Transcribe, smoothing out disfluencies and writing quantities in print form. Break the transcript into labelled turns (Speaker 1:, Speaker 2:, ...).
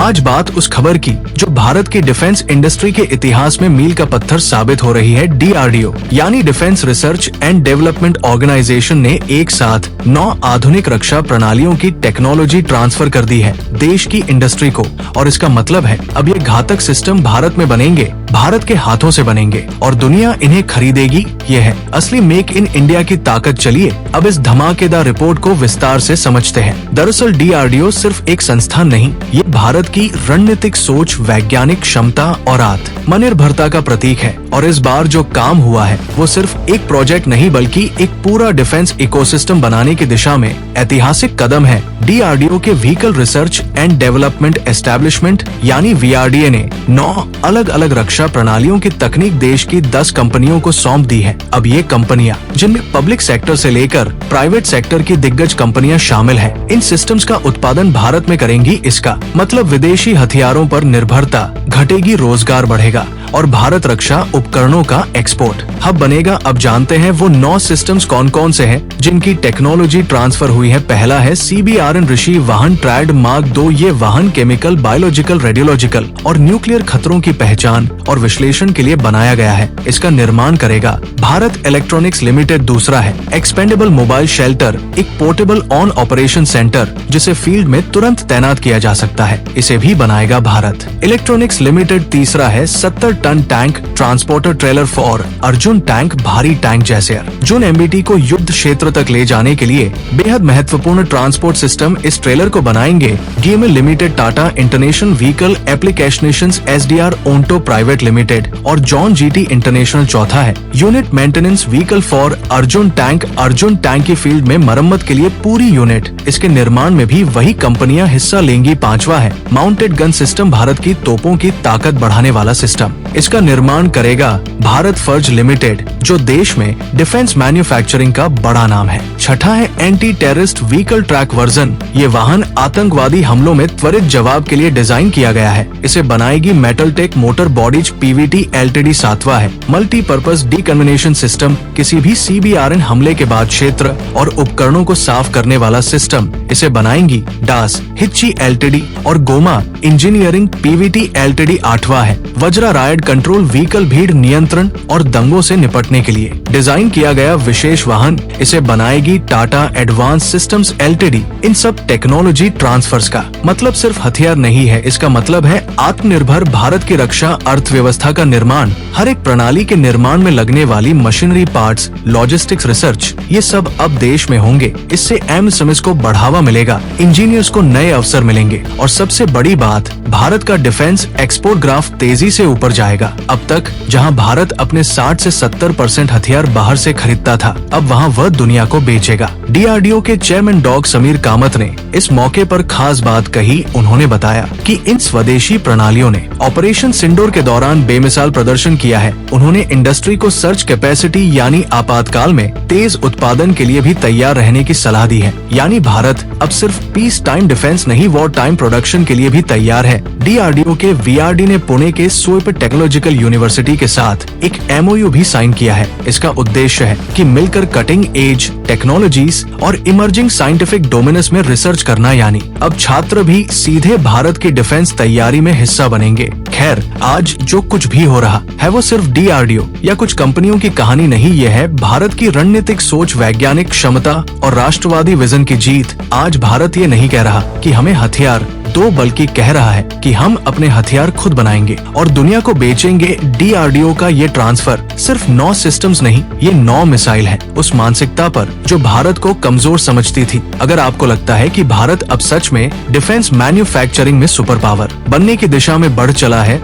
Speaker 1: आज बात उस खबर की जो भारत की डिफेंस इंडस्ट्री के इतिहास में मील का पत्थर साबित हो रही है। DRDO यानी defence research and development organisation ने एक साथ 9 आधुनिक रक्षा प्रणालियों की टेक्नोलॉजी ट्रांसफर कर दी है देश की इंडस्ट्री को। और इसका मतलब है अब ये घातक सिस्टम भारत में बनेंगे, भारत के हाथों से बनेंगे और दुनिया इन्हें खरीदेगी। ये है असली मेक इन इंडिया की ताकत। चलिए अब इस धमाकेदार रिपोर्ट को विस्तार से समझते हैं। दरअसल DRDO सिर्फ एक संस्थान नहीं, ये भारत की रणनीतिक सोच, वैज्ञानिक क्षमता और आत्मनिर्भरता का प्रतीक है। और इस बार जो काम हुआ है वो सिर्फ एक प्रोजेक्ट नहीं बल्कि एक पूरा डिफेंस इकोसिस्टम बनाने की दिशा में ऐतिहासिक कदम है। DRDO के vehicle research and development establishment यानी VRDA ने 9 अलग अलग रक्षा प्रणालियों की तकनीक देश की 10 कंपनियों को सौंप दी है। अब ये कंपनियां, जिनमें पब्लिक सेक्टर से लेकर प्राइवेट सेक्टर की दिग्गज कंपनियां शामिल हैं, इन सिस्टम्स का उत्पादन भारत में करेंगी। इसका मतलब विदेशी हथियारों पर निर्भरता घटेगी, रोजगार बढ़ेगा और भारत रक्षा उपकरणों का एक्सपोर्ट हब बनेगा। अब जानते हैं वो 9 सिस्टम्स कौन कौन से हैं जिनकी टेक्नोलॉजी ट्रांसफर हुई है। पहला है CBRN ऋषि वाहन ट्रायड मार्क 2। ये वाहन केमिकल, बायोलॉजिकल, रेडियोलॉजिकल और न्यूक्लियर खतरों की पहचान और विश्लेषण के लिए बनाया गया है। इसका निर्माण करेगा भारत इलेक्ट्रॉनिक्स लिमिटेड। दूसरा है एक्सपेंडेबल मोबाइल शेल्टर, एक पोर्टेबल ऑन ऑपरेशन सेंटर जिसे फील्ड में तुरंत तैनात किया जा सकता है। इसे भी बनाएगा भारत इलेक्ट्रॉनिक्स लिमिटेड। तीसरा है 70 tonne tank transporter trailer for Arjun tank, भारी टैंक जैसे अर्जुन MBT को युद्ध क्षेत्र तक ले जाने के लिए बेहद महत्वपूर्ण ट्रांसपोर्ट सिस्टम इस ट्रेलर को बनाएंगे DML limited, Tata international vehicle applications SDR onto private limited और जॉन GT इंटरनेशनल। चौथा है unit maintenance vehicle for Arjun tank की फील्ड में मरम्मत के लिए पूरी यूनिट, इसके निर्माण में भी वही कंपनियां हिस्सा लेंगी। पांचवा है माउंटेड गन सिस्टम, भारत की तोपों की ताकत बढ़ाने वाला सिस्टम। इसका निर्माण करेगा भारत फर्ज लिमिटेड जो देश में डिफेंस मैन्युफैक्चरिंग का बड़ा नाम है। छठा है anti terrorist vehicle track version. ये वाहन आतंकवादी हमलों में त्वरित जवाब के लिए डिजाइन किया गया है। इसे बनाएगी metal tech motor bodies PVT Ltd। सातवां है मल्टीपर्पज डीकन्वेनेशन सिस्टम, किसी भी CBRN हमले के बाद क्षेत्र और उपकरणों को साफ करने वाला सिस्टम। इसे बनाएंगी डास हिच्ची Ltd और गोमा इंजीनियरिंग PVT Ltd। आठवां है वज्रा रायड कंट्रोल व्हीकल, भीड़ नियंत्रण और दंगों से निपटने के लिए डिजाइन किया गया विशेष वाहन। इसे बनाएगी टाटा एडवांस सिस्टम्स Ltd। इन सब टेक्नोलॉजी ट्रांसफर्स का मतलब सिर्फ हथियार नहीं है, इसका मतलब है आत्मनिर्भर भारत की रक्षा अर्थव्यवस्था का निर्माण। हर एक प्रणाली के निर्माण में लगने वाली मशीनरी, पार्ट्स, लॉजिस्टिक्स, रिसर्च, ये सब अब देश में होंगे। इससे MSMEs को बढ़ावा मिलेगा, इंजीनियर्स को नए अवसर मिलेंगे और सबसे बड़ी बात, भारत का डिफेंस एक्सपोर्ट ग्राफ तेजी से ऊपर जाएगा। अब तक जहां भारत अपने 60 से 70% हथियार बाहर से खरीदता था, अब वहां वह दुनिया को बेचेगा। DRDO के चेयरमैन डॉ. समीर कामत ने इस मौके पर खास बात कही। उन्होंने बताया कि इन स्वदेशी प्रणालियों ने ऑपरेशन सिंदूर के दौरान बेमिसाल प्रदर्शन किया है। उन्होंने इंडस्ट्री को सर्च कैपेसिटी यानी आपातकाल में तेज उत्पादन के लिए भी तैयार रहने की सलाह दी है। यानी भारत अब सिर्फ पीस टाइम डिफेंस नहीं, वॉर टाइम प्रोडक्शन के लिए भी तैयार है। DRDO के VRD ने पुणे के SOIP टेक्नोलॉजिकल यूनिवर्सिटी के साथ एक MOU भी साइन किया है। इसका उद्देश्य है कि मिलकर कटिंग एज टेक्नोलॉजीज और इमर्जिंग साइंटिफिक डोमेन्स में रिसर्च करना, यानी अब छात्र भी सीधे भारत की डिफेंस तैयारी में हिस्सा बनेंगे। खैर, आज जो कुछ भी हो रहा है वो सिर्फ DRDO या कुछ कंपनियों की कहानी नहीं, ये है भारत की रणनीतिक सोच, वैज्ञानिक क्षमता और राष्ट्रवादी विजन की जीत। आज भारत ये नहीं कह रहा कि हमें हथियार दो, बल्कि कह रहा है कि हम अपने हथियार खुद बनाएंगे और दुनिया को बेचेंगे। DRDO का ये ट्रांसफर सिर्फ 9 सिस्टम्स नहीं, ये 9 मिसाइल है उस मानसिकता पर जो भारत को कमजोर समझती थी। अगर आपको लगता है कि भारत अब सच में डिफेंस मैन्युफैक्चरिंग में सुपर पावर बनने की दिशा में बढ़ चला है,